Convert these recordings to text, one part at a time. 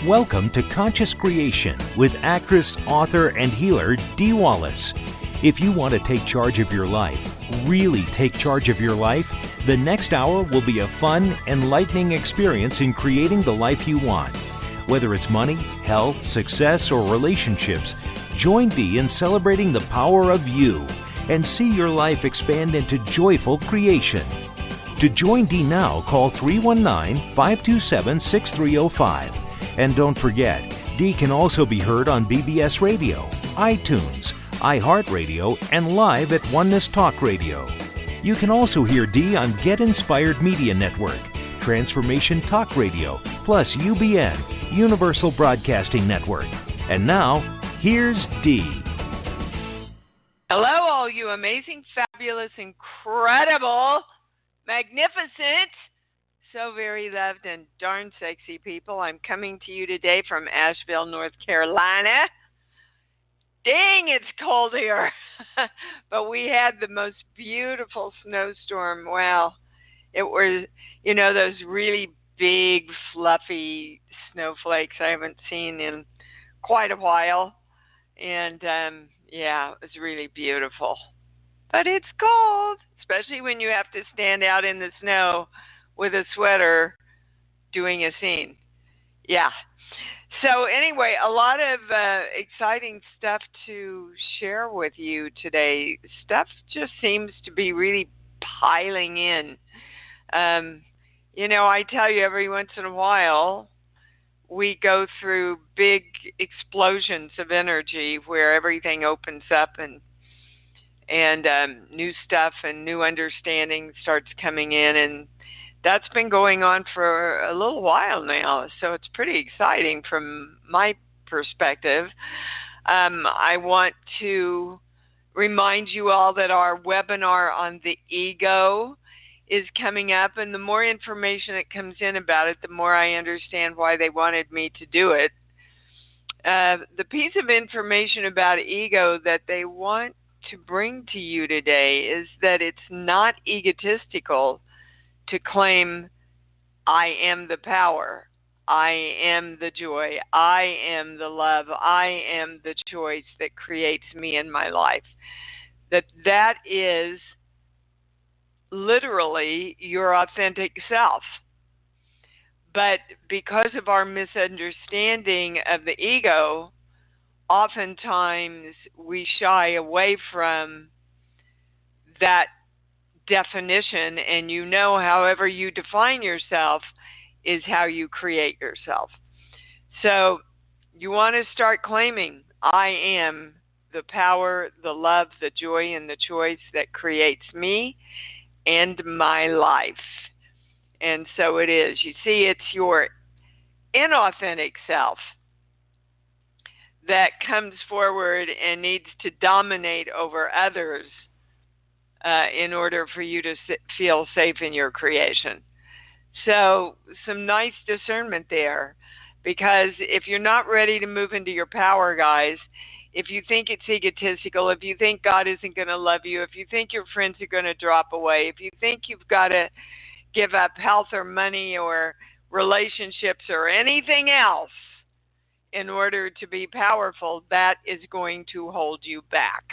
Welcome to Conscious Creation with actress, author, and healer Dee Wallace. If you want to take charge of your life, really take charge of your life, the next hour will be a fun, enlightening experience in creating the life you want. Whether it's money, health, success, or relationships, join Dee in celebrating the power of you and see your life expand into joyful creation. To join Dee now, call 319-527-6305. And don't forget, Dee can also be heard on BBS Radio, iTunes, iHeartRadio, and live at Oneness Talk Radio. You can also hear Dee on Get Inspired Media Network, Transformation Talk Radio, plus UBN, Universal Broadcasting Network. And now, here's Dee. Hello, all you amazing, fabulous, incredible, magnificent, so very loved and darn sexy people. I'm coming to you today from Asheville, North Carolina. Dang, it's cold here. But we had the most beautiful snowstorm. Well, it was, those really big, fluffy snowflakes I haven't seen in quite a while. And, yeah, it was really beautiful. But it's cold, especially when you have to stand out in the snow with a sweater doing a scene. Yeah. So anyway, a lot of exciting stuff to share with you today. Stuff just seems to be really piling in. I tell you, every once in a while, we go through big explosions of energy where everything opens up and new stuff and new understanding starts coming in, and that's been going on for a little while now, so it's pretty exciting from my perspective. I want to remind you all that our webinar on the ego is coming up, and the more information that comes in about it, the more I understand why they wanted me to do it. The piece of information about ego that they want to bring to you today is that it's not egotistical to claim, I am the power, I am the joy, I am the love, I am the choice that creates me in my life. That is literally your authentic self. But because of our misunderstanding of the ego, oftentimes we shy away from that definition, and however you define yourself is how you create yourself. So you want to start claiming, I am the power, the love, the joy, and the choice that creates me and my life. And so it is. You see, it's your inauthentic self that comes forward and needs to dominate over others in order for you to feel safe in your creation. So some nice discernment there, because if you're not ready to move into your power, guys, if you think it's egotistical, if you think God isn't going to love you, if you think your friends are going to drop away, if you think you've got to give up health or money or relationships or anything else in order to be powerful, that is going to hold you back.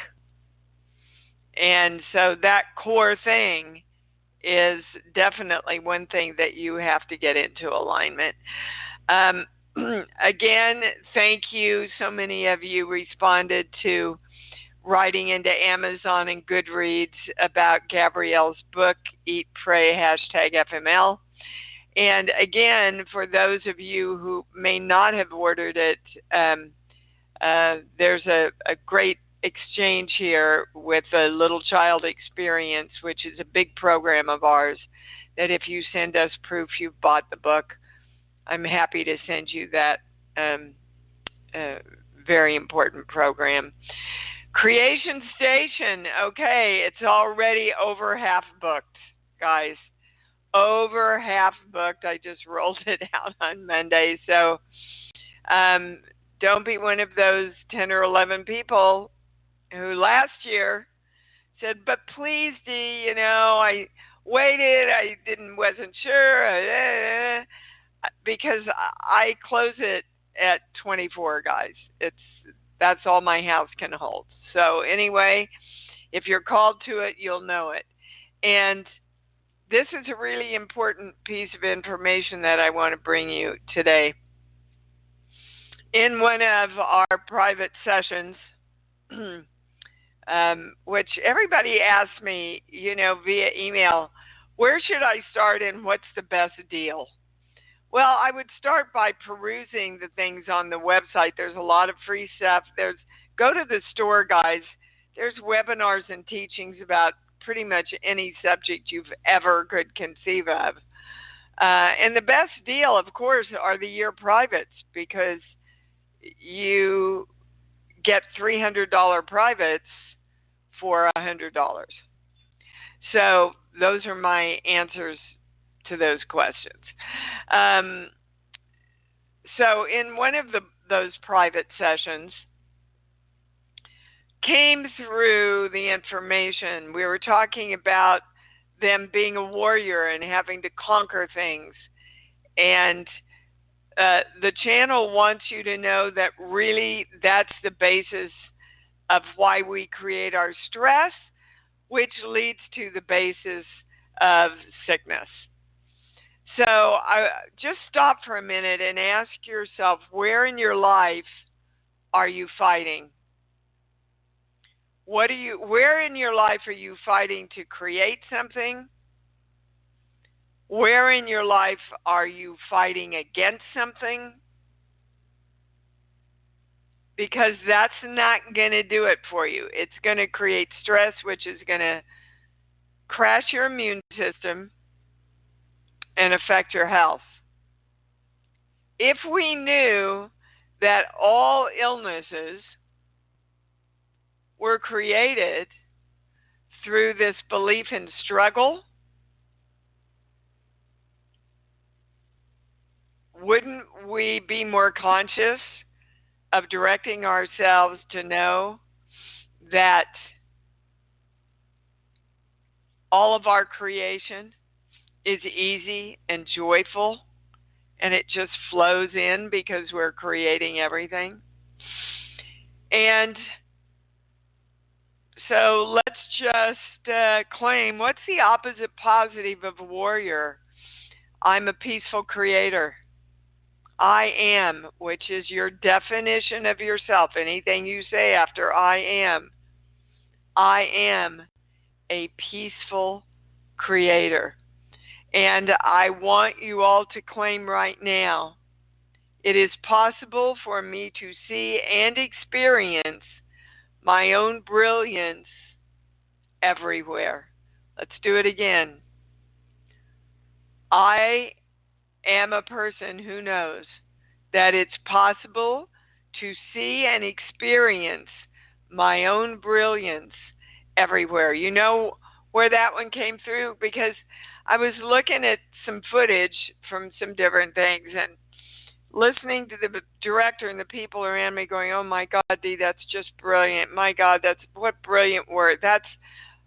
And so that core thing is definitely one thing that you have to get into alignment. Again, thank you. So many of you responded to writing into Amazon and Goodreads about Gabrielle's book, Eat, Pray, #FML. And again, for those of you who may not have ordered it, there's a great exchange here with a Little Child Experience, which is a big program of ours, that if you send us proof you've bought the book, I'm happy to send you that very important program. Creation Station, okay, it's already over half booked, guys. Over half booked. I just rolled it out on Monday. So don't be one of those 10 or 11 people who last year said, but please, Dee, I waited, wasn't sure, because I close it at 24, guys. That's all my house can hold. So anyway, if you're called to it, you'll know it. And this is a really important piece of information that I want to bring you today. In one of our private sessions, which everybody asks me, via email, where should I start and what's the best deal? Well, I would start by perusing the things on the website. There's a lot of free stuff. Go to the store, guys. There's webinars and teachings about pretty much any subject you've ever could conceive of. And the best deal, of course, are the year privates, because you get $300 privates for $100. So those are my answers to those questions. So in one of those private sessions, came through the information. We were talking about them being a warrior and having to conquer things. And the channel wants you to know that really that's the basis of why we create our stress, which leads to the basis of sickness. So just stop for a minute and ask yourself, where in your life are you fighting? Where in your life are you fighting to create something? Where in your life are you fighting against something? Because that's not going to do it for you. It's going to create stress, which is going to crash your immune system and affect your health. If we knew that all illnesses were created through this belief in struggle, wouldn't we be more conscious of directing ourselves to know that all of our creation is easy and joyful, and it just flows in because we're creating everything? And so let's just claim, what's the opposite positive of a warrior? I'm a peaceful creator. I am, which is your definition of yourself. Anything you say after I am a peaceful creator. And I want you all to claim right now, it is possible for me to see and experience my own brilliance everywhere. Let's do it again. I am a person who knows that it's possible to see and experience my own brilliance everywhere. You know where that one came through? Because I was looking at some footage from some different things and listening to the director and the people around me going, oh my God, Dee, that's just brilliant. My God, what brilliant word.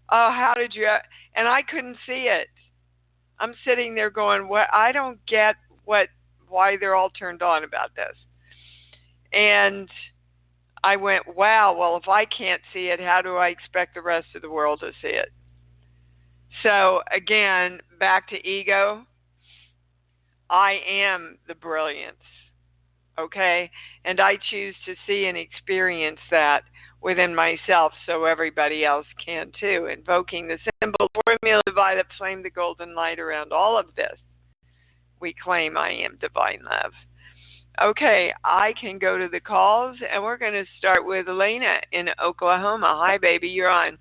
How did you, and I couldn't see it. I'm sitting there going, what? I don't get why they're all turned on about this. And I went, wow, well, if I can't see it, how do I expect the rest of the world to see it? So again, back to ego. I am the brilliance, okay? And I choose to see and experience that within myself so everybody else can too. Invoking the symbol, formula, the violet flame, the golden light around all of this. We claim I am divine love. Okay, I can go to the calls, and we're going to start with Elena in Oklahoma. Hi, baby, you're on.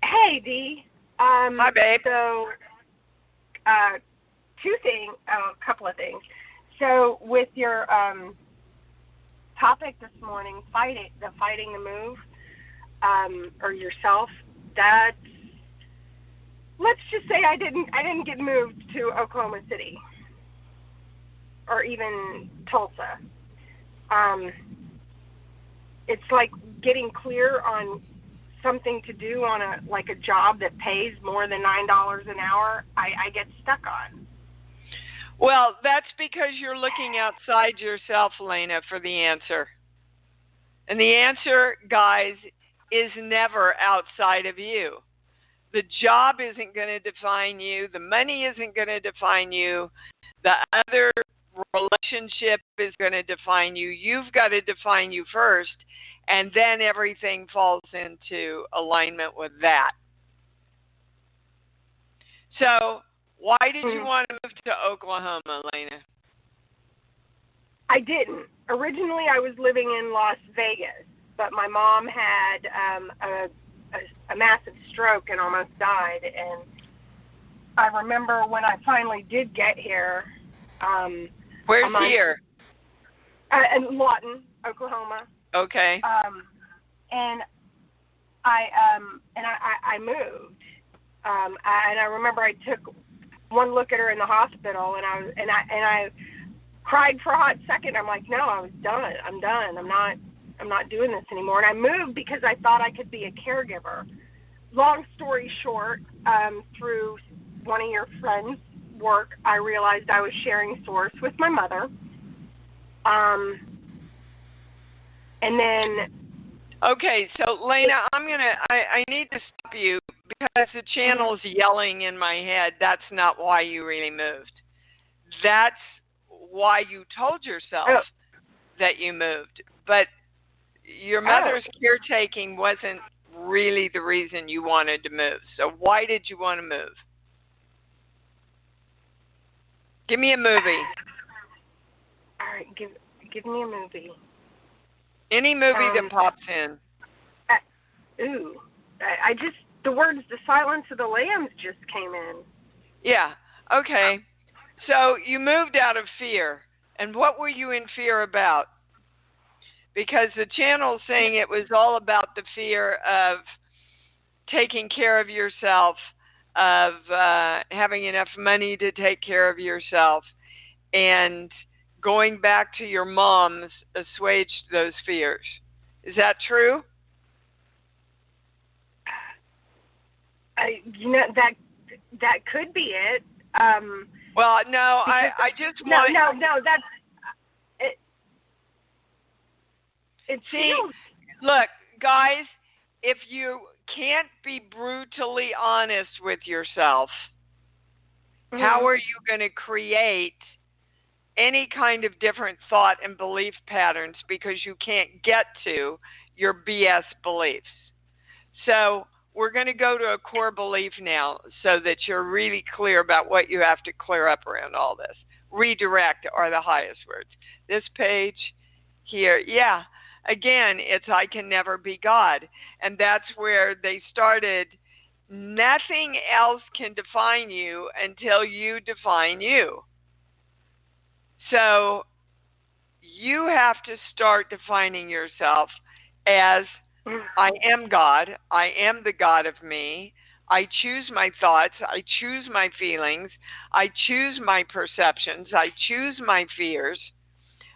Hey, Dee. Hi, babe. So, a couple of things. So, with your topic this morning, fighting the move, or yourself, that's, let's just say I didn't get moved to Oklahoma City or even Tulsa. It's like getting clear on something to do on a job that pays more than $9 an hour. I get stuck on. Well, that's because you're looking outside yourself, Lena, for the answer. And the answer, guys, is never outside of you. The job isn't going to define you. The money isn't going to define you. The other relationship is going to define you. You've got to define you first, and then everything falls into alignment with that. So, why did you want to move to Oklahoma, Lena? I didn't. Originally, I was living in Las Vegas, but my mom had a massive stroke and almost died. And I remember when I finally did get here. Where's here? In Lawton, Oklahoma. Okay. And I moved. And I remember I took one look at her in the hospital, and I cried for a hot second. I'm like, no, I was done. I'm done. I'm not doing this anymore. And I moved because I thought I could be a caregiver. Long story short, through one of your friends' work, I realized I was sharing source with my mother. And then. Okay, so Lena, I need to stop you because the channel's yelling in my head. That's not why you really moved. That's why you told yourself that you moved. But your mother's caretaking wasn't really the reason you wanted to move. So why did you want to move? Give me a movie. All right, give me a movie. Any movie that pops in. The words "The Silence of the Lambs" just came in. Yeah, okay. So you moved out of fear. And what were you in fear about? Because the channel's saying it was all about the fear of taking care of yourself, of having enough money to take care of yourself, and going back to your mom's assuaged those fears. Is that true? That could be it. Well, no, I just want... No, that's... It feels... Look, guys, if you can't be brutally honest with yourself, how are you going to create any kind of different thought and belief patterns because you can't get to your BS beliefs? So we're going to go to a core belief now so that you're really clear about what you have to clear up around all this. Redirect are the highest words. This page here, yeah. Again, it's I can never be God. And that's where they started. Nothing else can define you until you define you. So you have to start defining yourself as I am God. I am the God of me. I choose my thoughts. I choose my feelings. I choose my perceptions. I choose my fears.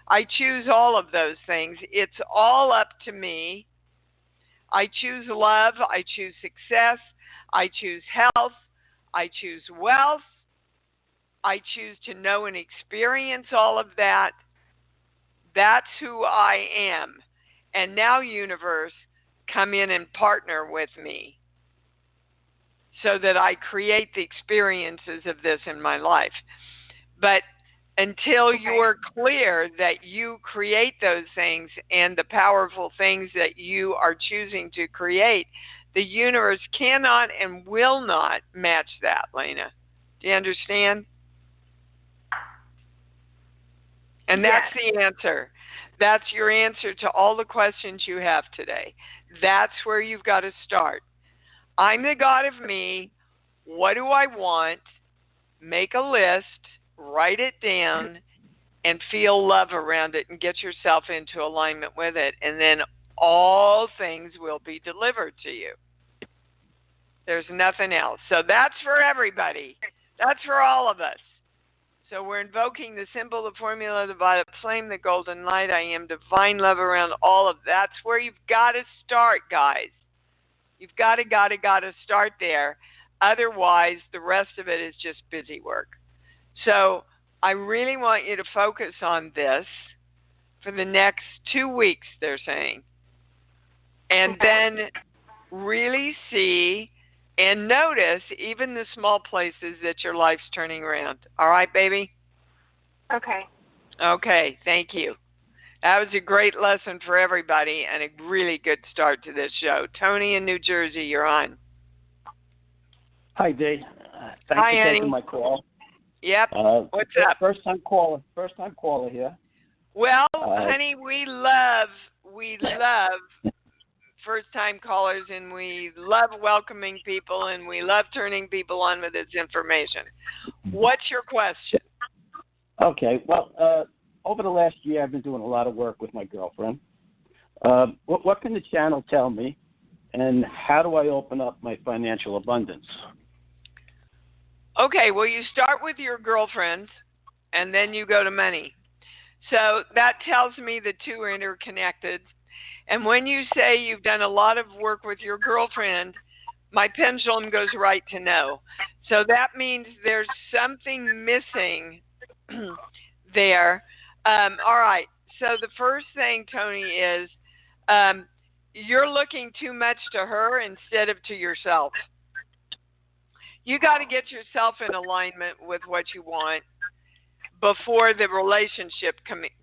I choose all of those things. It's all up to me. I choose love. I choose success. I choose health. I choose wealth. I choose to know and experience all of that. That's who I am. And now, universe, come in and partner with me so that I create the experiences of this in my life. But until you're clear that you create those things and the powerful things that you are choosing to create, the universe cannot and will not match that, Lena. Do you understand? And that's the answer. That's your answer to all the questions you have today. That's where you've got to start. I'm the God of me. What do I want? Make a list, write it down, and feel love around it and get yourself into alignment with it. And then all things will be delivered to you. There's nothing else. So that's for everybody. That's for all of us. So we're invoking the symbol, the formula, the violet flame, the golden light. I am divine love around all of that. That's where you've got to start, guys. You've got to start there. Otherwise, the rest of it is just busy work. So I really want you to focus on this for the next 2 weeks, they're saying. And then really see and notice even the small places that your life's turning around. All right, baby? Okay. Okay, thank you. That was a great lesson for everybody and a really good start to this show. Tony in New Jersey, you're on. Hi, Dee. Thanks Hi, for Annie. taking my call. Yep. What's up? First time caller here. Well, honey, we love first-time callers, and we love welcoming people, and we love turning people on with this information. What's your question? Okay. Well, over the last year, I've been doing a lot of work with my girlfriend. What can the channel tell me, and how do I open up my financial abundance? Okay, well, you start with your girlfriend, and then you go to money. So that tells me the two are interconnected. And when you say you've done a lot of work with your girlfriend, my pendulum goes right to no. So that means there's something missing there. All right. So the first thing, Tony, is you're looking too much to her instead of to yourself. You got to get yourself in alignment with what you want before the relationship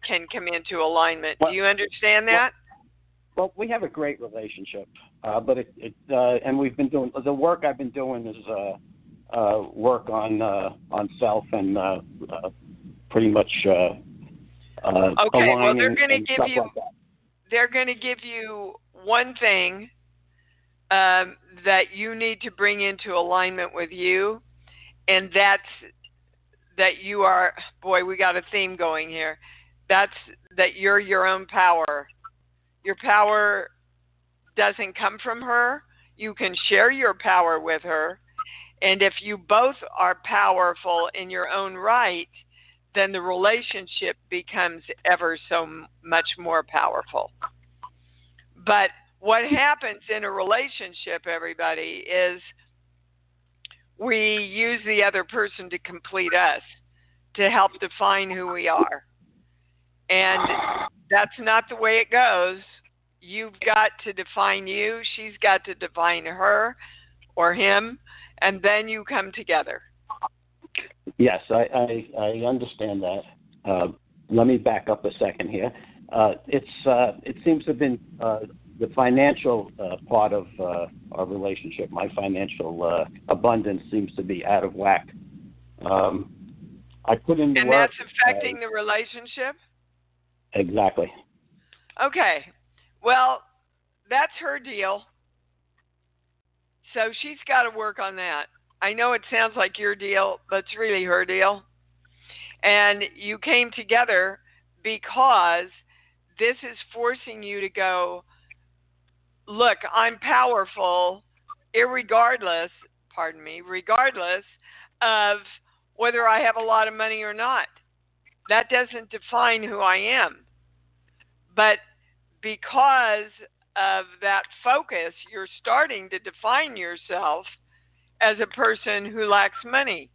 can come into alignment. Do you understand that? Well, we have a great relationship, but and we've been doing the work. I've been doing is work on self and pretty much. Okay, well, they're going to give you. Like they're going to give you one thing that you need to bring into alignment with you, and that's that you are. Boy, we got a theme going here. That's that you're your own power. Your power doesn't come from her. You can share your power with her. And if you both are powerful in your own right, then the relationship becomes ever so much more powerful. But what happens in a relationship, everybody, is we use the other person to complete us, to help define who we are. And that's not the way it goes. You've got to define you. She's got to define her or him, and then you come together. Yes, I understand that. Let me back up a second here. It seems to have been the financial part of our relationship. My financial abundance seems to be out of whack. I put in the and work. And that's affecting the relationship? Exactly. Okay. Well, that's her deal. So she's got to work on that. I know it sounds like your deal, but it's really her deal. And you came together because this is forcing you to go, look, I'm powerful regardless of whether I have a lot of money or not. That doesn't define who I am. But because of that focus, you're starting to define yourself as a person who lacks money.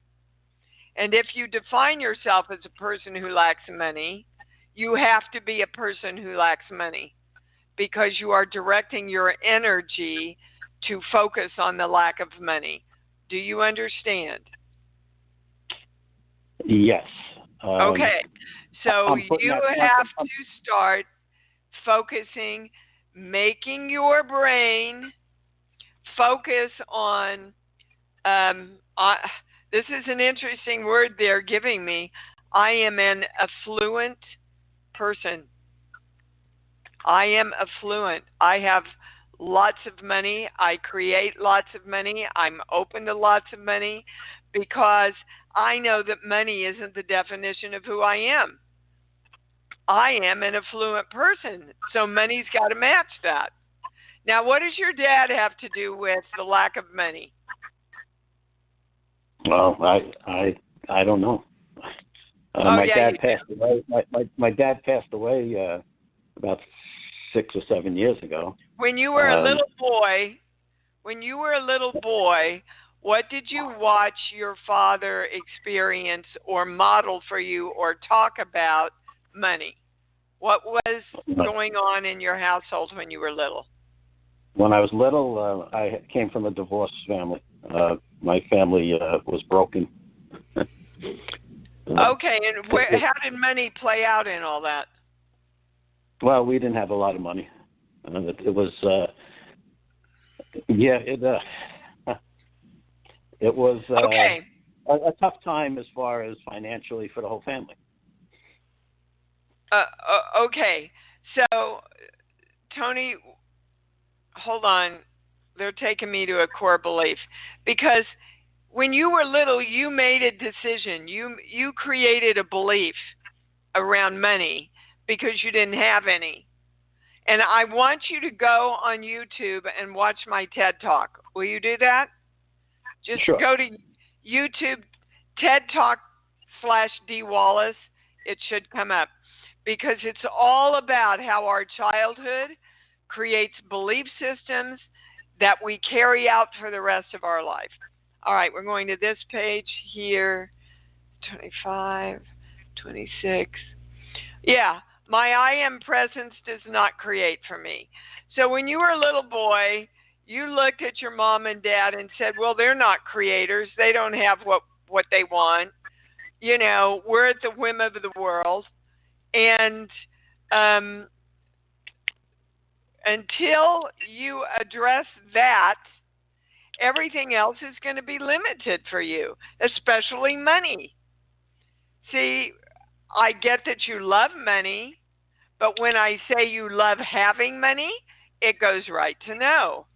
And if you define yourself as a person who lacks money, you have to be a person who lacks money because you are directing your energy to focus on the lack of money. Do you understand? Yes. Okay. So you have to start focusing, making your brain focus on, this is an interesting word they're giving me. I am an affluent person. I am affluent. I have lots of money. I create lots of money. I'm open to lots of money because I know that money isn't the definition of who I am. I am an affluent person, so money's got to match that. Now, what does your dad have to do with the lack of money? Well, I don't know. My dad passed away. My dad passed away about 6 or 7 years ago. When you were a little boy, What did you watch your father experience or model for you or talk about money? What was going on in your household when you were little? When I was little, I came from a divorced family. My family was broken. Okay, and how did money play out in all that? Well, we didn't have a lot of money. It was, it was Okay. a tough time as far as financially for the whole family. Okay, so Tony, hold on. They're taking me to a core belief because when you were little, you made a decision. You created a belief around money because you didn't have any. And I want you to go on YouTube and watch my TED Talk. Will you do that? Just Sure. go to YouTube, TED Talk /D Wallace. It should come up because it's all about how our childhood creates belief systems that we carry out for the rest of our life. All right, we're going to this page here, 25, 26. Yeah, my I am presence does not create for me. So when you were a little boy, you looked at your mom and dad and said, well, they're not creators. They don't have what they want. You know, we're at the whim of the world. And until you address that, everything else is going to be limited for you, especially money. See, I get that you love money, but when I say you love having money, it goes right to no.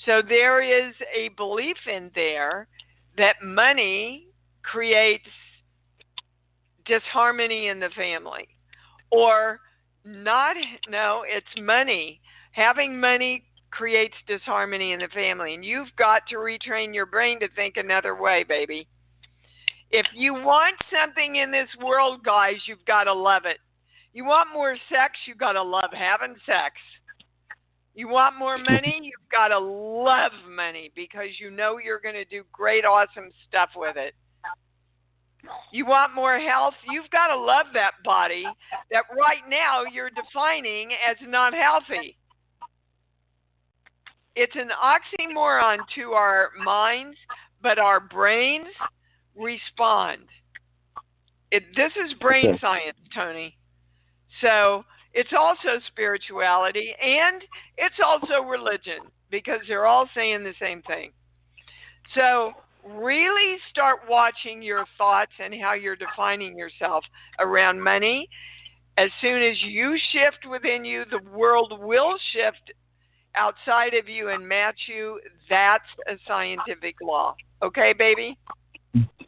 So there is a belief in there that money creates disharmony in the family. Or not, no, it's money. Having money creates disharmony in the family. And you've got to retrain your brain to think another way, baby. If you want something in this world, guys, you've got to love it. You want more sex, you've got to love having sex. You want more money, you've got to love money because you know you're going to do great, awesome stuff with it. You want more health, you've got to love that body that right now you're defining as not healthy. It's an oxymoron to our minds, but our brains respond. This is brain science, Tony. So it's also spirituality and it's also religion because they're all saying the same thing. So really start watching your thoughts and how you're defining yourself around money. As soon as you shift within you, the world will shift outside of you and match you. That's a scientific law. Okay, baby?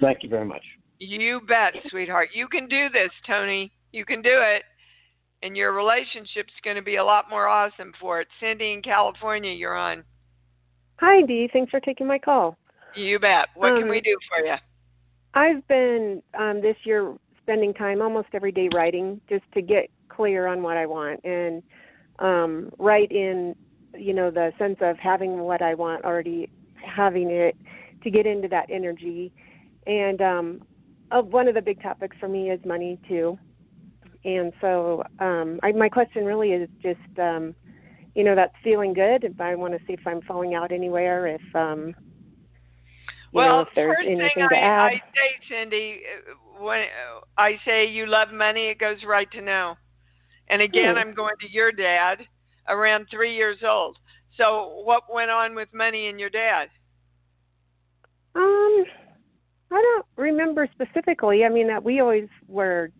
Thank you very much. You bet, sweetheart. You can do this, Tony. You can do it. And your relationship's going to be a lot more awesome for it. Cindy in California, you're on. Hi, Dee. Thanks for taking my call. You bet. What can we do for you? I've been this year spending time almost every day writing just to get clear on what I want and write in, the sense of having what I want, already having it, to get into that energy. And one of the big topics for me is money, too. And so my question really is just, that's feeling good. If I want to see if I'm falling out anywhere, if, if there's anything to add. I say, Cindy, when I say you love money, it goes right to no. And again, I'm going to your dad, around 3 years old. So what went on with money and your dad? I don't remember specifically. I mean, that we always were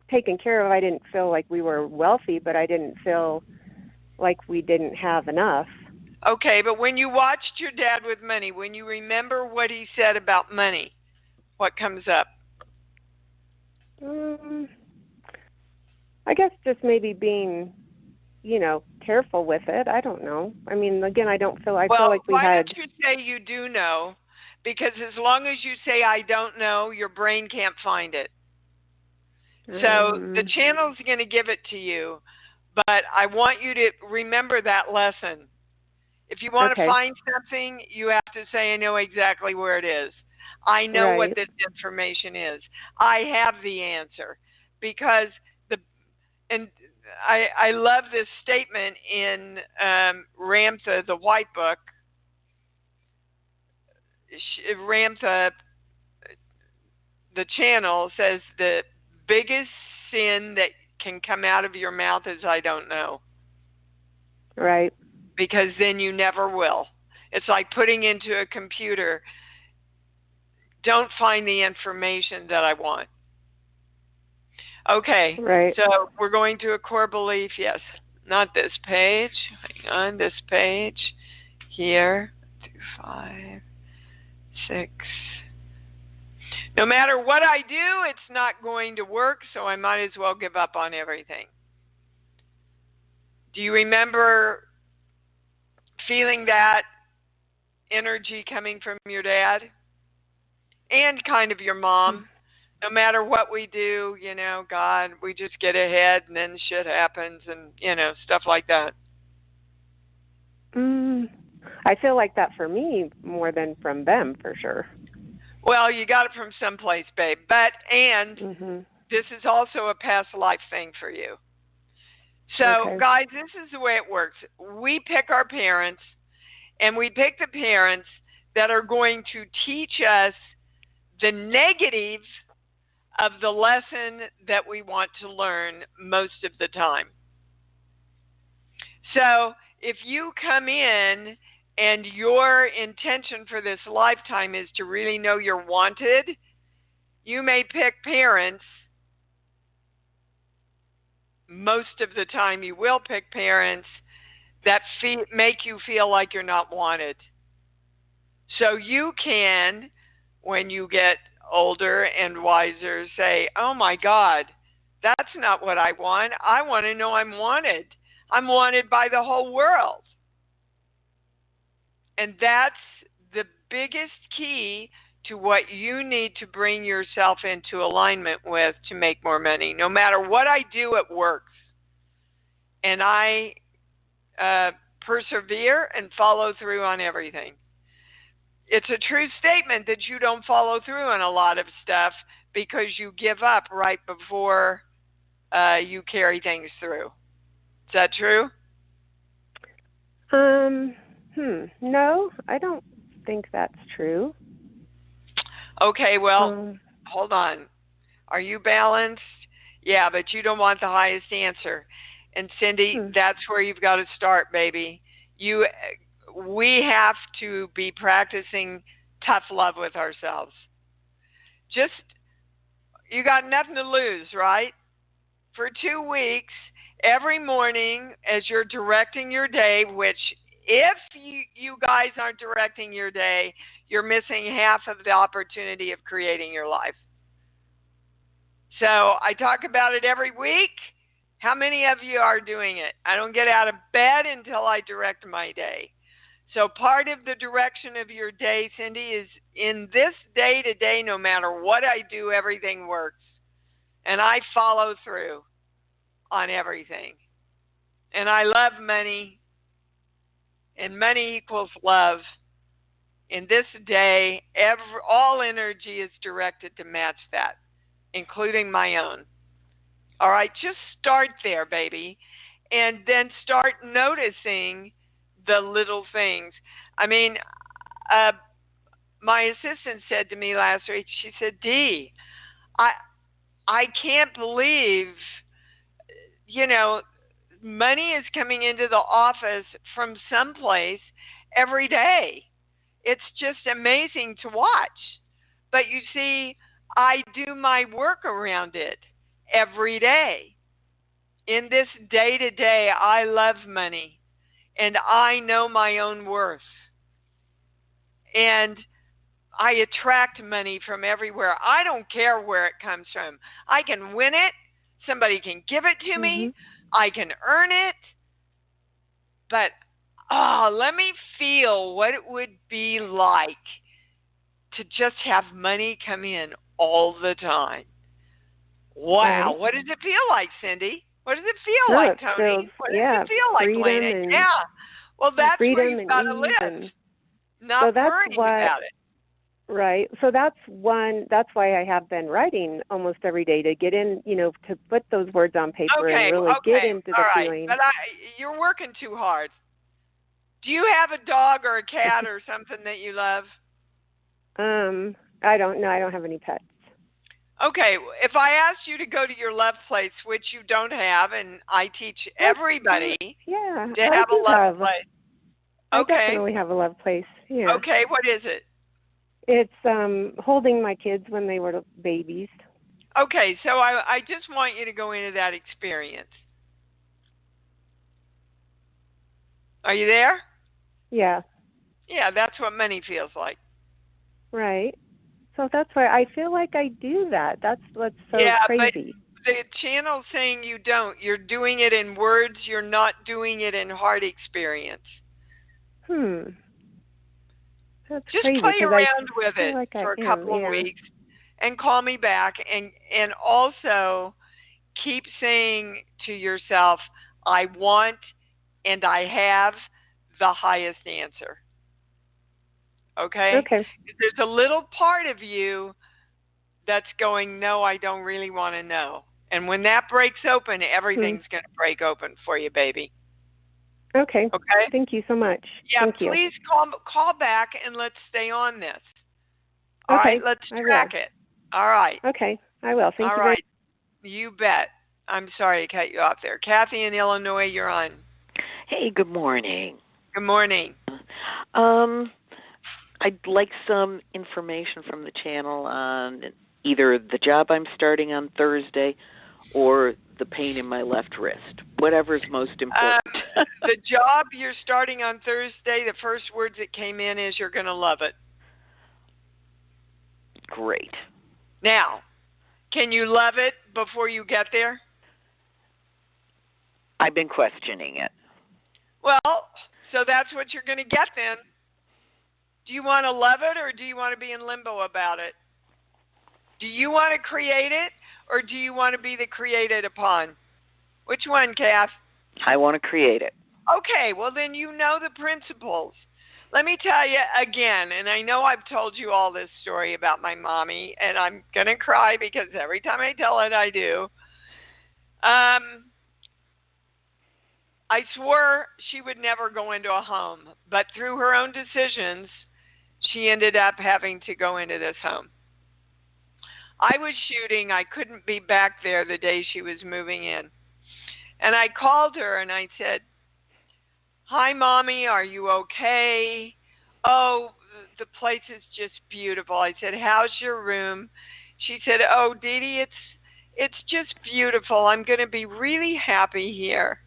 taken care of. I didn't feel like we were wealthy, but I didn't feel like we didn't have enough. Okay, but when you watched your dad with money, when you remember what he said about money, what comes up? I guess just maybe being, careful with it. I don't know. I mean, again, I feel like we had... Well, why don't you say you do know? Because as long as you say I don't know, your brain can't find it. So the channel's going to give it to you, but I want you to remember that lesson. If you want to Okay. find something, you have to say, I know exactly where it is. I know what Right. this information is. I have the answer. Because and I love this statement in Ramtha, the White Book. Ramtha, the channel, says the biggest sin that can come out of your mouth is I don't know. Right. Because then you never will. It's like putting into a computer, don't find the information that I want. Okay, Right. so we're going to a core belief. Yes, not this page. Hang on, this page. Here, 2, 5, 6. No matter what I do, it's not going to work, so I might as well give up on everything. Do you remember feeling that energy coming from your dad and kind of your mom? No matter what we do, God, we just get ahead and then shit happens and, stuff like that. I feel like that for me more than from them, for sure. Well, you got it from someplace, babe. But, this is also a past life thing for you. So, Okay. guys, this is the way it works. We pick our parents, and we pick the parents that are going to teach us the negative of the lesson that we want to learn most of the time. So if you come in and your intention for this lifetime is to really know you're wanted, you may pick parents. Most of the time you will pick parents that make you feel like you're not wanted. So you can, when you get older and wiser, say, oh my God, that's not what I want. I want to know I'm wanted. I'm wanted by the whole world. And that's the biggest key to what you need to bring yourself into alignment with to make more money. No matter what I do, it works. And I persevere and follow through on everything. It's a true statement that you don't follow through on a lot of stuff because you give up right before you carry things through. Is that true? No, I don't think that's true. Okay, well, hold on. Are you balanced? Yeah, but you don't want the highest answer. And Cindy, that's where you've got to start, baby. We have to be practicing tough love with ourselves. You got nothing to lose, right? For 2 weeks, every morning as you're directing your day, which if you guys aren't directing your day, you're missing half of the opportunity of creating your life. So I talk about it every week. How many of you are doing it? I don't get out of bed until I direct my day. So part of the direction of your day, Cindy, is in this day-to-day, no matter what I do, everything works. And I follow through on everything. And I love money. And money equals love. In this day, all energy is directed to match that, including my own. All right, just start there, baby. And then start noticing the little things. I mean, my assistant said to me last week, she said, Dee, I can't believe, money is coming into the office from someplace every day. It's just amazing to watch. But you see, I do my work around it every day. In this day-to-day, I love money. And I know my own worth. And I attract money from everywhere. I don't care where it comes from. I can win it. Somebody can give it to me. I can earn it. But, let me feel what it would be like to just have money come in all the time. Wow. What does it feel like, Cindy? What does it feel like, Tony? What does it feel like, Lena? Yeah. Well, that's where freedom you've and got to ease, live, and not so that's worrying what. about it. Right. So that's why I have been writing almost every day, to get in, to put those words on paper and really get into the all right. feeling. But you're working too hard. Do you have a dog or a cat or something that you love? I don't know. I don't have any pets. Okay. If I asked you to go to your love place, which you don't have, and I teach everybody to have a love place. I Okay. definitely have a love place. Yeah. Okay. What is it? It's holding my kids when they were babies. Okay. So I just want you to go into that experience. Are you there? Yeah. Yeah, that's what money feels like. Right. So that's why I feel like I do that. That's what's so crazy. But the channel's saying you don't. You're doing it in words. You're not doing it in heart experience. That's just crazy. Play around with it like for a couple of weeks and call me back. And also keep saying to yourself, I want and I have the highest answer. Okay? Okay. There's a little part of you that's going, no, I don't really want to know. And when that breaks open, everything's going to break open for you, baby. Okay. Okay? Thank you so much. Yeah, Thank you. please call back and let's stay on this. All right, let's track it. All right. Okay, I will. Thank you All right. You bet. I'm sorry to cut you off there. Kathy in Illinois, you're on. Hey, good morning. Good morning. I'd like some information from the channel on either the job I'm starting on Thursday or the pain in my left wrist. Whatever's most important. The job you're starting on Thursday, the first words that came in is you're going to love it. Great. Now, can you love it before you get there? I've been questioning it. Well, so that's what you're going to get then. Do you want to love it or do you want to be in limbo about it? Do you want to create it or do you want to be the created upon? Which one, Kath? I want to create it. Okay, well then you know the principles. Let me tell you again, and I know I've told you all this story about my mommy, and I'm going to cry because every time I tell it, I do. I swore she would never go into a home, but through her own decisions, she ended up having to go into this home. I was shooting. I couldn't be back there the day she was moving in. And I called her and I said, "Hi, Mommy, are you okay? Oh, the place is just beautiful." I said, "How's your room?" She said, "Oh, Dee Dee, it's just beautiful. I'm going to be really happy here."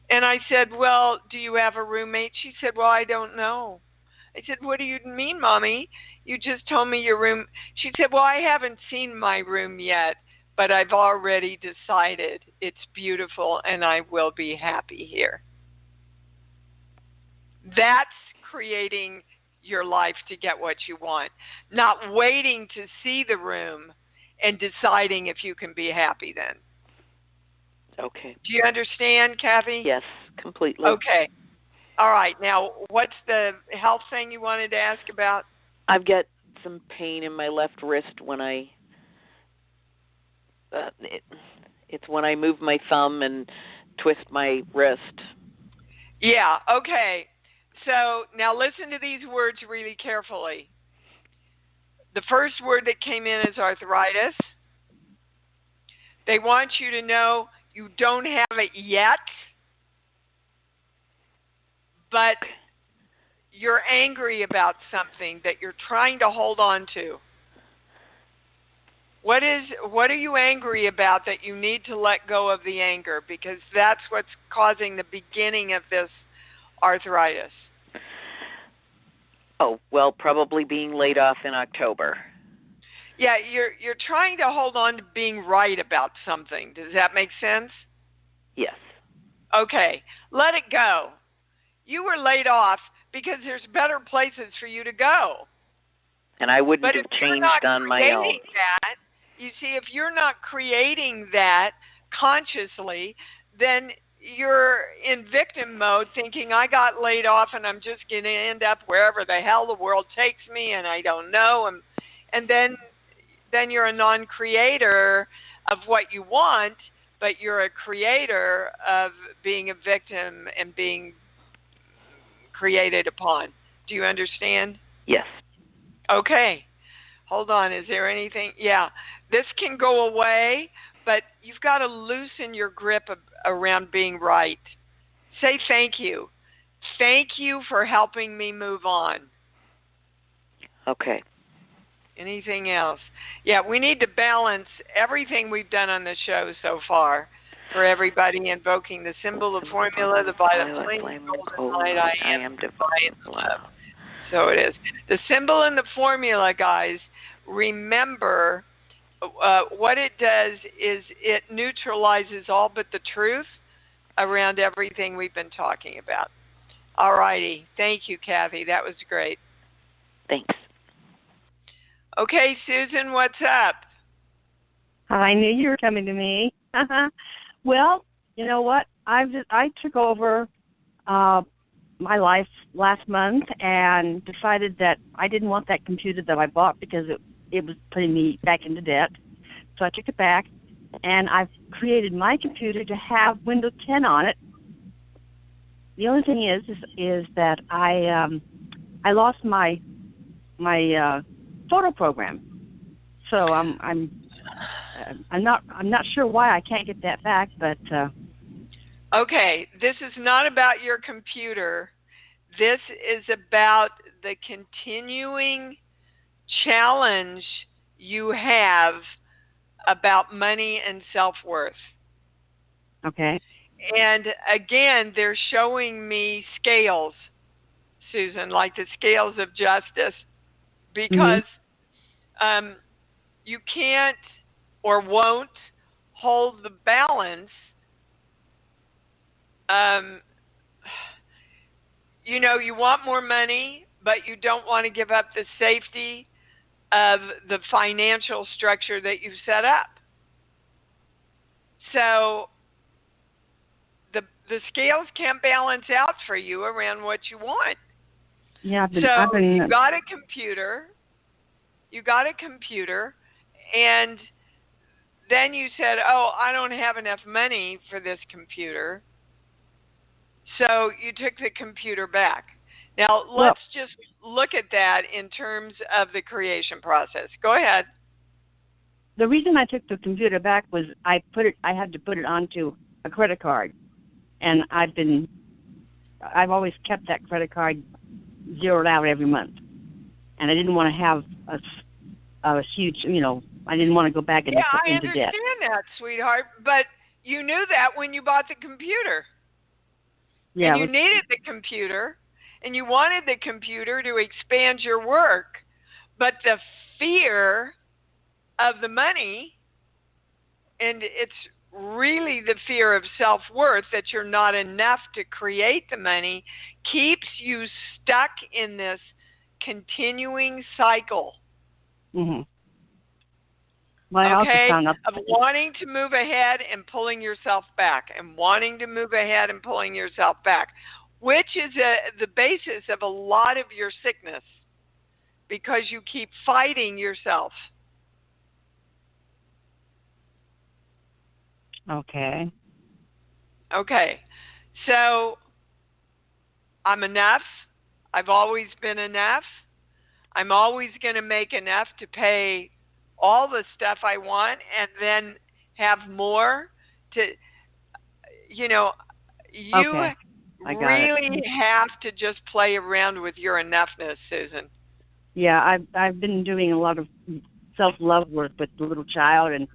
And I said, "Well, do you have a roommate?" She said, "Well, I don't know." I said, "What do you mean, Mommy? You just told me your room." She said, "Well, I haven't seen my room yet, but I've already decided it's beautiful and I will be happy here." That's creating your life to get what you want, not waiting to see the room and deciding if you can be happy then. Okay. Do you understand, Kathy? Yes, completely. Okay. All right. Now, what's the health thing you wanted to ask about? I've got some pain in my left wrist when it's when I move my thumb and twist my wrist. Yeah, okay. So now listen to these words really carefully. The first word that came in is arthritis. They want you to know you don't have it yet, but you're angry about something that you're trying to hold on to. What are you angry about that you need to let go of the anger? Because that's what's causing the beginning of this arthritis. Oh, well, probably being laid off in October. Yeah, you're trying to hold on to being right about something. Does that make sense? Yes. Okay, let it go. You were laid off because there's better places for you to go. And I wouldn't have changed on my own. You see, if you're not creating that consciously, then you're in victim mode, thinking I got laid off and I'm just going to end up wherever the hell the world takes me, and I don't know. And then you're a non-creator of what you want, but you're a creator of being a victim and being created upon. Do you understand? Yes. Okay. Hold on. Is there anything? Yeah. This can go away, but you've got to loosen your grip around being right. Say thank you. Thank you for helping me move on. Okay. Anything else? Yeah, we need to balance everything we've done on the show so far for everybody, invoking the symbol, the formula, the violet flame, golden light, I am divine love. So it is. The symbol and the formula, guys, remember what it does is it neutralizes all but the truth around everything we've been talking about. All righty. Thank you, Kathy. That was great. Thanks. Okay, Susan, what's up? I knew you were coming to me. Well, you know what? I took over my life last month and decided that I didn't want that computer that I bought because it was putting me back into debt. So I took it back, and I've created my computer to have Windows 10 on it. The only thing is that I lost my photo program, so I'm not sure why I can't get that back, but okay, this is not about your computer. This is about the continuing challenge you have about money and self-worth. Okay. And again, they're showing me scales, Susan, like the scales of justice, because you can't or won't hold the balance. You want more money, but you don't want to give up the safety of the financial structure that you've set up. So the scales can't balance out for you around what you want. Yeah, you got a computer. And then you said, oh, I don't have enough money for this computer. So you took the computer back. Now, let's just look at that in terms of the creation process. Go ahead. The reason I took the computer back was I had to put it onto a credit card. And I've always kept that credit card zeroed out every month. And I didn't want to have a huge, I didn't want to go back into debt. Yeah, I understand that, sweetheart. But you knew that when you bought the computer. Yeah. And you needed the computer, and you wanted the computer to expand your work. But the fear of the money, and it's really the fear of self-worth that you're not enough to create the money, keeps you stuck in this continuing cycle. Mm-hmm. Well, okay, of wanting to move ahead and pulling yourself back, and wanting to move ahead and pulling yourself back, which is the basis of a lot of your sickness, because you keep fighting yourself. Okay. Okay. So I'm enough. I've always been enough. I'm always going to make enough to pay all the stuff I want and then have more to, Okay. really have to just play around with your enoughness, Susan. Yeah, I've been doing a lot of self-love work with the little child and,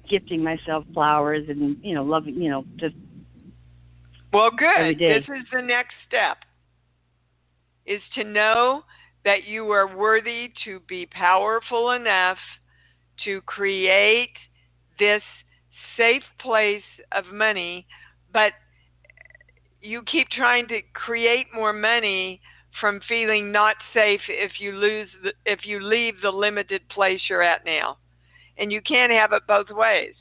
gifting myself flowers and, loving, just well, good. every day. This is the next step, is to know that you are worthy to be powerful enough to create this safe place of money, but you keep trying to create more money from feeling not safe if you leave the limited place you're at now. And you can't have it both ways.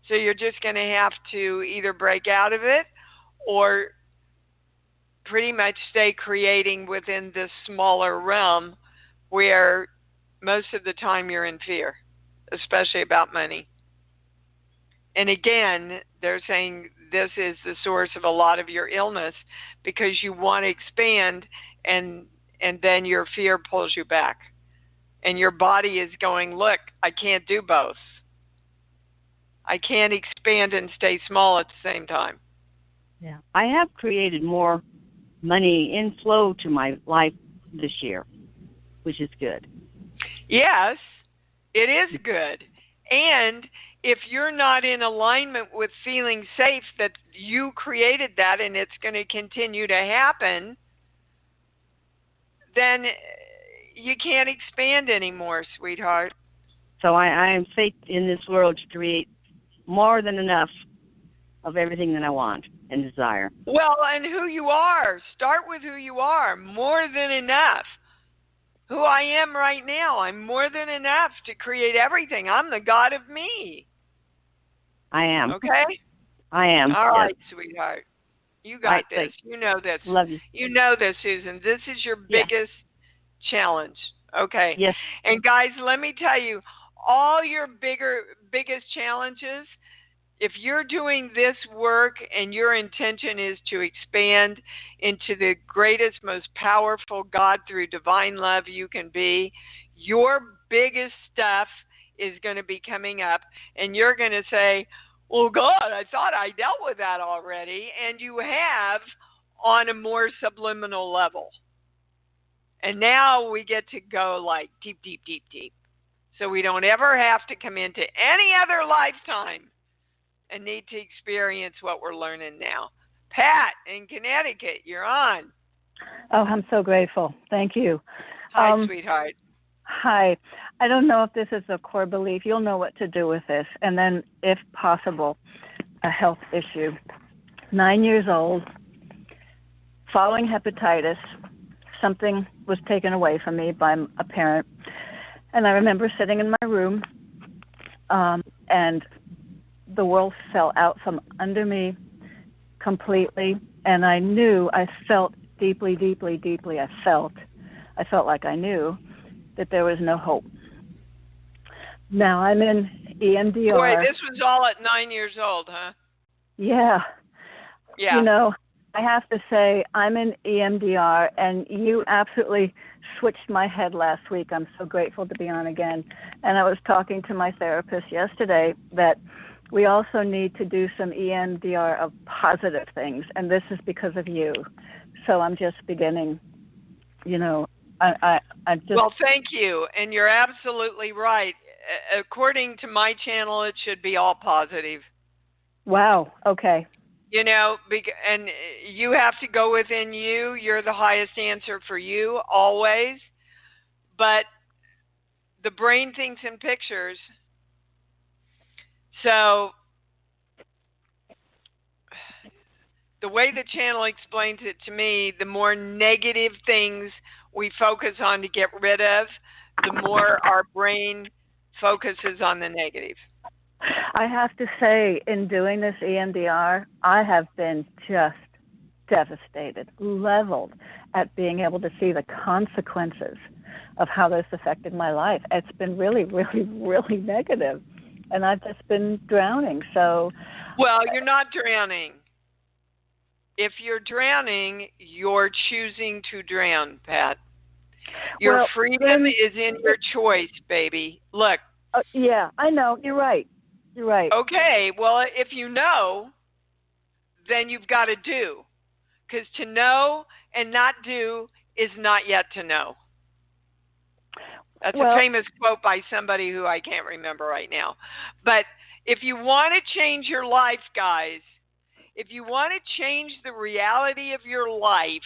So you're just going to have to either break out of it or pretty much stay creating within this smaller realm where most of the time you're in fear, especially about money. And again, they're saying this is the source of a lot of your illness because you want to expand and then your fear pulls you back. And your body is going, look, I can't do both. I can't expand and stay small at the same time. Yeah. I have created more money inflow to my life this year, which is good. Yes, it is good. And if you're not in alignment with feeling safe that you created that and it's going to continue to happen, then you can't expand anymore, sweetheart. So I am faith in this world to create more than enough of everything that I want and desire. Well, and who you are. Start with who you are. More than enough. Who I am right now. I'm more than enough to create everything. I'm the God of me. I am. Okay? I am. All right, yes. sweetheart. You got this. Thanks. You know this. Love you. You know this, Susan. This is your biggest challenge. Okay. Yes. And guys, let me tell you, all your biggest challenges, if you're doing this work and your intention is to expand into the greatest, most powerful God through divine love you can be, your biggest stuff is going to be coming up and you're going to say, well, God, I thought I dealt with that already. And you have on a more subliminal level. And now we get to go like deep, deep, deep, deep. So we don't ever have to come into any other lifetime and need to experience what we're learning now. Pat in Connecticut, you're on. Oh, I'm so grateful. Thank you. Hi, sweetheart. Hi. I don't know if this is a core belief. You'll know what to do with this. And then, if possible, a health issue. 9 years old, following hepatitis, something was taken away from me by a parent. And I remember sitting in my room, and the world fell out from under me completely. And I knew, I felt deeply, deeply, deeply, I felt like I knew that there was no hope. Now I'm in EMDR. Boy, this was all at 9 years old, huh? Yeah. Yeah. You know, I have to say I'm in EMDR, and you absolutely switched my head last week. I'm so grateful to be on again. And I was talking to my therapist yesterday that we also need to do some EMDR of positive things, and this is because of you. So I'm just beginning, you know, I just... Well, thank you, and you're absolutely right. According to my channel, it should be all positive. Wow, okay. You know, and you have to go within you. You're the highest answer for you, always. But the brain thinks in pictures. So the way the channel explains it to me, the more negative things we focus on to get rid of, the more our brain focuses on the negative. I have to say, in doing this EMDR, I have been just devastated, leveled at being able to see the consequences of how this affected my life. It's been really, really, really negative. And I've just been drowning. So, well, you're not drowning. If you're drowning, you're choosing to drown, Pat. Your freedom is in your choice, baby. Look. Yeah, I know. You're right. You're right. Okay. Well, if you know, then you've got to do. Because to know and not do is not yet to know. That's a famous quote by somebody who I can't remember right now. But if you want to change your life, guys, if you want to change the reality of your life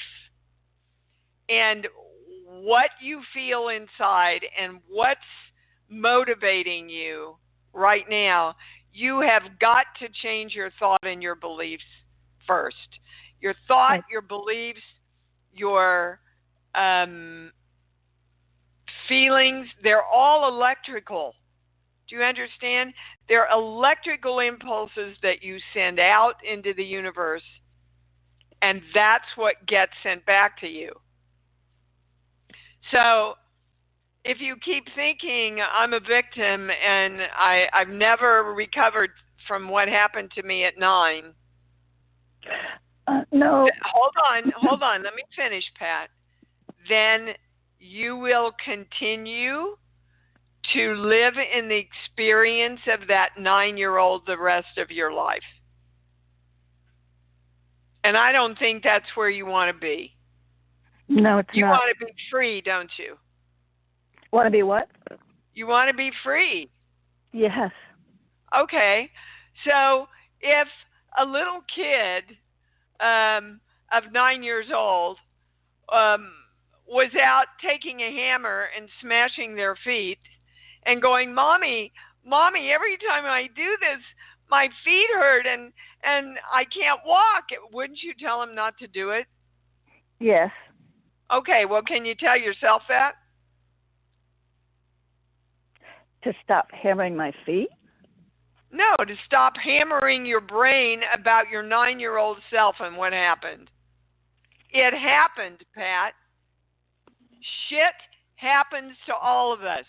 and what you feel inside and what's motivating you right now, you have got to change your thought and your beliefs first. Your thought, your beliefs, your feelings, they're all electrical Do you understand? They're electrical impulses that you send out into the universe, and that's what gets sent back to you. So if you keep thinking I'm a victim and I've never recovered from what happened to me at 9. No. Hold on. Let me finish, Pat. Then you will continue to live in the experience of that 9-year-old the rest of your life. And I don't think that's where you want to be. No, it's you not. You want to be free, don't you? Want to be what? You want to be free. Yes. Okay. So if a little kid of 9 years old was out taking a hammer and smashing their feet and going, Mommy, every time I do this, my feet hurt and I can't walk, wouldn't you tell him not to do it? Yes. Okay, well, can you tell yourself that? To stop hammering my feet? No, to stop hammering your brain about your 9-year-old self and what happened. It happened, Pat. Shit happens to all of us.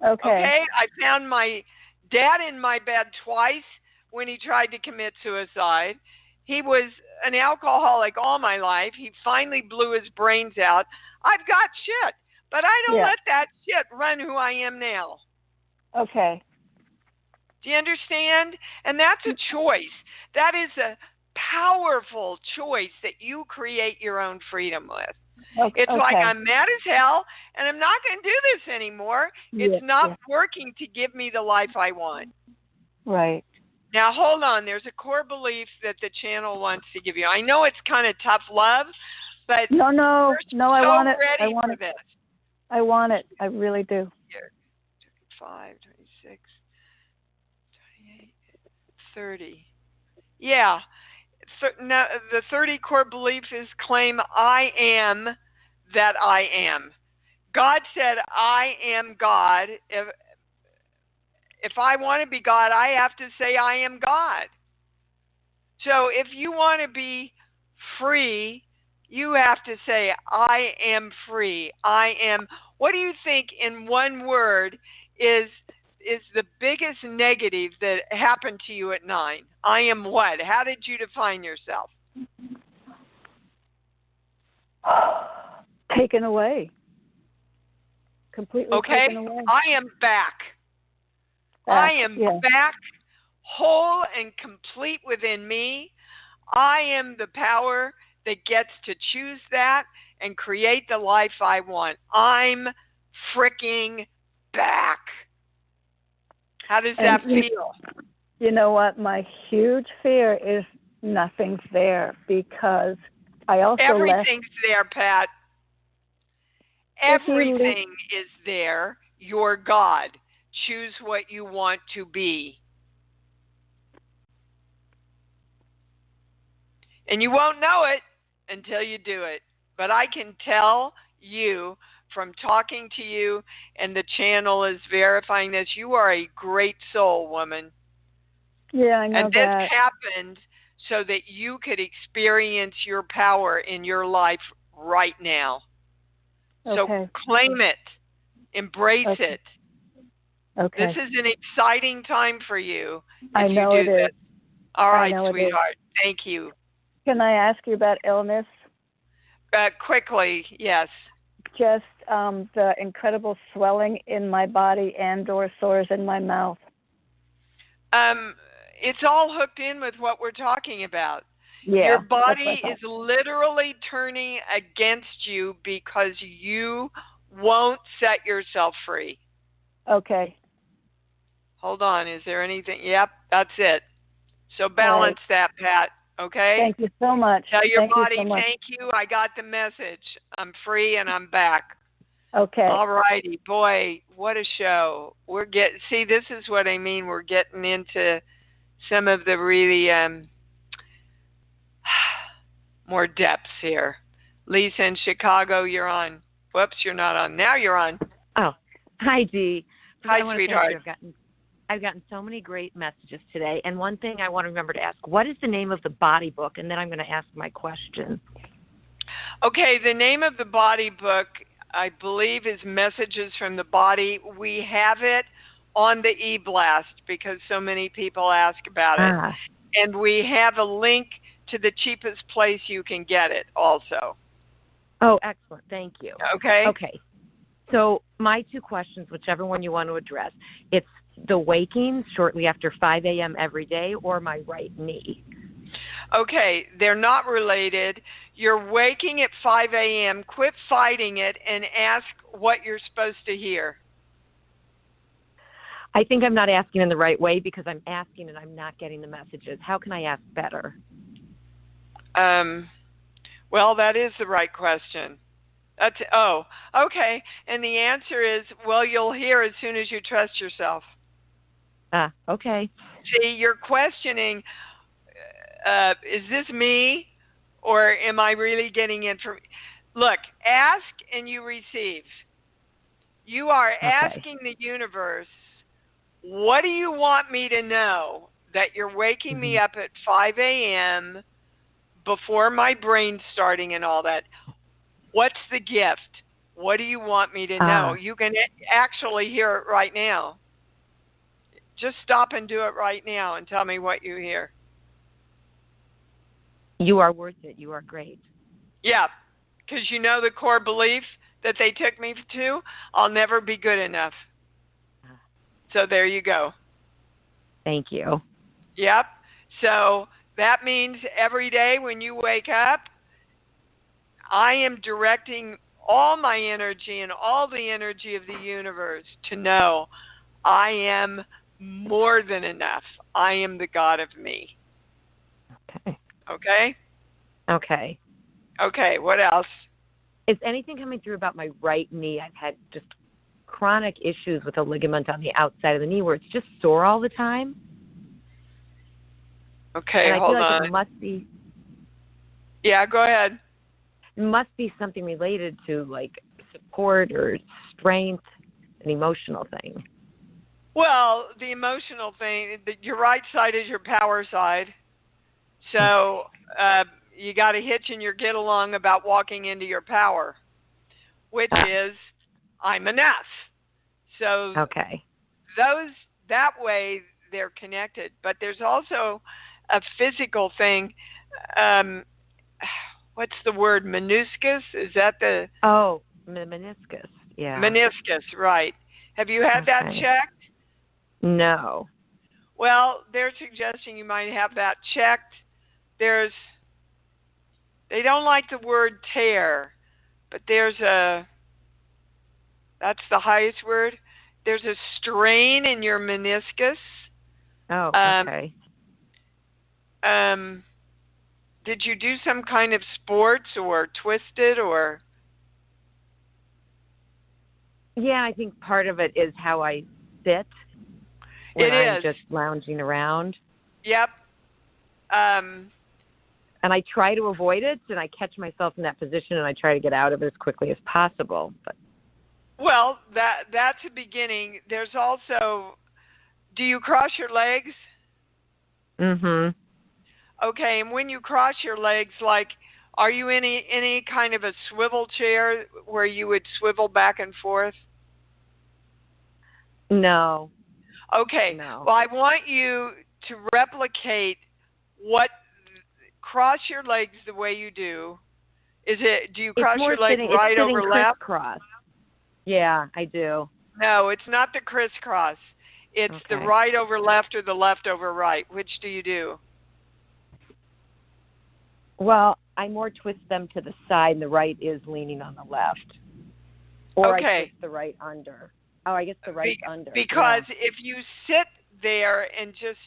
Okay? I found my dad in my bed twice when he tried to commit suicide. He was an alcoholic all my life. He finally blew his brains out. I've got shit, but I don't let that shit run who I am now. Okay. Do you understand? And that's a choice. That is a powerful choice that you create your own freedom with. Okay. It's like I'm mad as hell and I'm not going to do this anymore. It's not working to give me the life I want. Right. Now, hold on. There's a core belief that the channel wants to give you. I know it's kind of tough love, but no, I want it. I want it. I want it. I really do. 5, 26, 28, 30. Yeah. Now, the 30 core belief is claim I am that I am. God said I am God. If I want to be God, I have to say I am God. So if you want to be free, you have to say I am free. I am. What do you think in one word is the biggest negative that happened to you at 9? I am what? How did you define yourself? Taken away. Completely taken away. I am back. I am back, whole and complete within me. I am the power that gets to choose that and create the life I want. I'm freaking back. How does that feel? You know what? My huge fear is nothing's there, because I also everything's there, Pat. Everything is there. You're God. Choose what you want to be. And you won't know it until you do it. But I can tell you from talking to you, and the channel is verifying this, you are a great soul, woman. Yeah, I know and that. And this happened so that you could experience your power in your life right now. So claim it. Embrace it. Okay. This is an exciting time for you. I know it is. All right, sweetheart. Thank you. Can I ask you about illness? Quickly, yes. Just the incredible swelling in my body and/or sores in my mouth. It's all hooked in with what we're talking about. Yeah, your body is literally turning against you because you won't set yourself free. Okay. Hold on. Is there anything? Yep, that's it. So balance that, Pat. Okay? Thank you so much. Tell your body, thank you. I got the message. I'm free and I'm back. Okay. All righty. Boy, what a show. See, this is what I mean. We're getting into some of the really more depths here. Lisa in Chicago, you're on. Whoops, you're not on. Now you're on. Oh, hi, Dee. Hi, sweetheart. I've gotten so many great messages today. And one thing I want to remember to ask, what is the name of the body book? And then I'm going to ask my question. Okay, the name of the body book, I believe, is Messages from the Body. We have it on the e-blast because so many people ask about it. And we have a link to the cheapest place you can get it also. Oh, excellent. Thank you. Okay. Okay. So my two questions, whichever one you want to address, it's the waking shortly after 5 a.m. every day or my right knee. Okay, they're not related. You're waking at 5 a.m. Quit fighting it and ask what you're supposed to hear. I think I'm not asking in the right way because I'm asking and I'm not getting the messages. How can I ask better? Well, that is the right question. Okay. And the answer is, well, you'll hear as soon as you trust yourself. Okay. See, you're questioning, is this me or am I really getting information? Look, ask and you receive. You are asking the universe, what do you want me to know that you're waking me up at 5 a.m. before my brain's starting and all that? What's the gift? What do you want me to know? You can actually hear it right now. Just stop and do it right now and tell me what you hear. You are worth it. You are great. Yeah, because you know the core belief that they took me to? I'll never be good enough. So there you go. Thank you. Yep. So that means every day when you wake up, I am directing all my energy and all the energy of the universe to know I am more than enough. I am the God of me. Okay. Okay? Okay. Okay, what else? Is anything coming through about my right knee? I've had just chronic issues with a ligament on the outside of the knee where it's just sore all the time. Okay, and I hold feel like on. It must be. Yeah, go ahead. It must be something related to like support or strength, an emotional thing. Well, the emotional thing, your right side is your power side. So you got a hitch in your get along about walking into your power, which is I'm enough. So that way they're connected. But there's also a physical thing. What's the word? Meniscus? Is that the... Oh, meniscus. Yeah. Meniscus, right. Have you had that checked? No. Well, they're suggesting you might have that checked. They don't like the word tear, but that's the highest word. There's a strain in your meniscus. Oh, okay. Did you do some kind of sports or twisted or? Yeah, I think part of it is how I sit when I'm just lounging around. Yep. And I try to avoid it, and I catch myself in that position, and I try to get out of it as quickly as possible. But well, that's a beginning. There's also, do you cross your legs? Mm-hmm. Okay, and when you cross your legs, like, are you in any kind of a swivel chair where you would swivel back and forth? No. Okay. No. Well, I want you to replicate cross your legs the way you do. Do you cross your legs right over left? Crisscross. Yeah, I do. No, it's not the crisscross. It's the right over left or the left over right. Which do you do? Well, I more twist them to the side, and the right is leaning on the left. Or I twist the right under. Oh, I guess the right under. Because if you sit there and just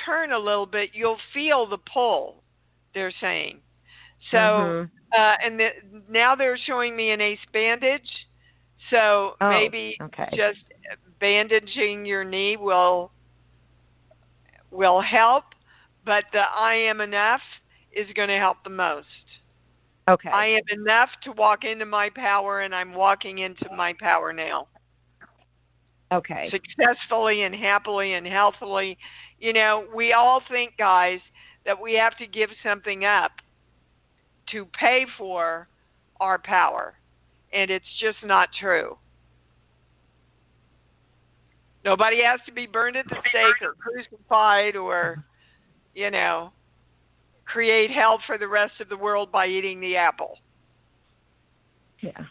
turn a little bit, you'll feel the pull, they're saying. So, now they're showing me an ace bandage. So maybe just bandaging your knee will help, but the I am enough is going to help the most. Okay. I am enough to walk into my power, and I'm walking into my power now. Okay. successfully and happily and healthily. You know, we all think, guys, that we have to give something up to pay for our power, and it's just not true. Nobody has to be burned at the stake or crucified or, you know, create hell for the rest of the world by eating the apple. Yeah.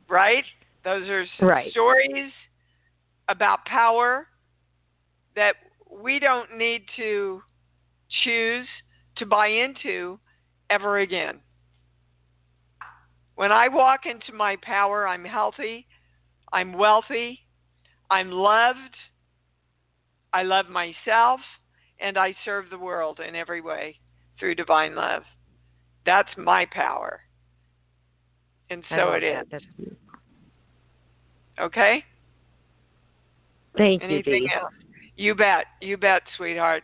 Right? Those are Right. stories about power that we don't need to choose to buy into ever again. When I walk into my power, I'm healthy, I'm wealthy, I'm loved, I love myself, and I serve the world in every way through divine love. That's my power. And so it is. That's beautiful. Okay? Thank Anything you, Dee. else? You bet, sweetheart.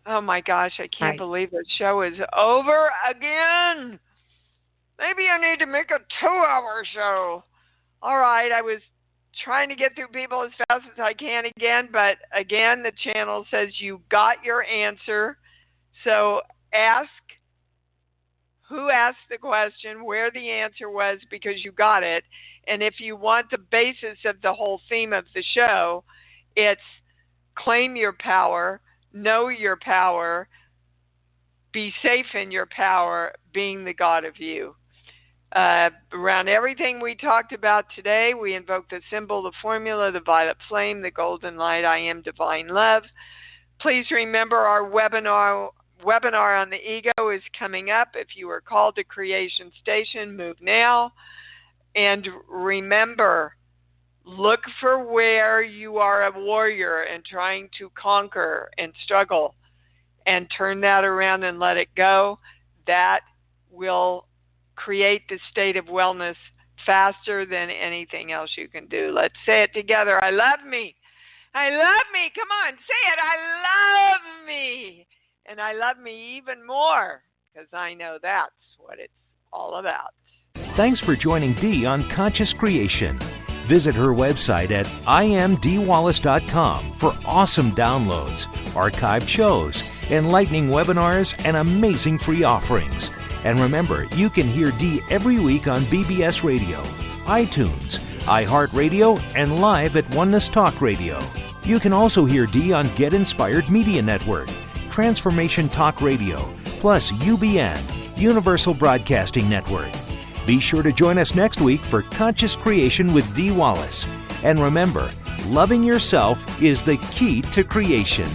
Oh my gosh, I can't Right. believe the show is over again. Maybe I need to make a 2-hour show. All right, I was trying to get through people as fast as I can again, but again, the channel says you got your answer. So ask who asked the question, where the answer was, because you got it. And if you want the basis of the whole theme of the show, it's claim your power, know your power, be safe in your power, being the God of you. Around everything we talked about today, we invoke the symbol, the formula, the violet flame, the golden light, I am divine love. Please remember our webinar on the ego is coming up. If you are called to Creation Station, move now. And remember, look for where you are a warrior and trying to conquer and struggle, and turn that around and let it go. That will create the state of wellness faster than anything else you can do. Let's say it together. I love me. I love me. Come on, say it. I love me. And I love me even more, because I know that's what it's all about. Thanks for joining Dee on Conscious Creation. Visit her website at imdwallace.com for awesome downloads, archived shows, enlightening webinars, and amazing free offerings. And remember, you can hear Dee every week on BBS Radio, iTunes, iHeartRadio, and live at Oneness Talk Radio. You can also hear Dee on Get Inspired Media Network, Transformation Talk Radio, plus UBN, Universal Broadcasting Network. Be sure to join us next week for Conscious Creation with Dee Wallace. And remember, loving yourself is the key to creation.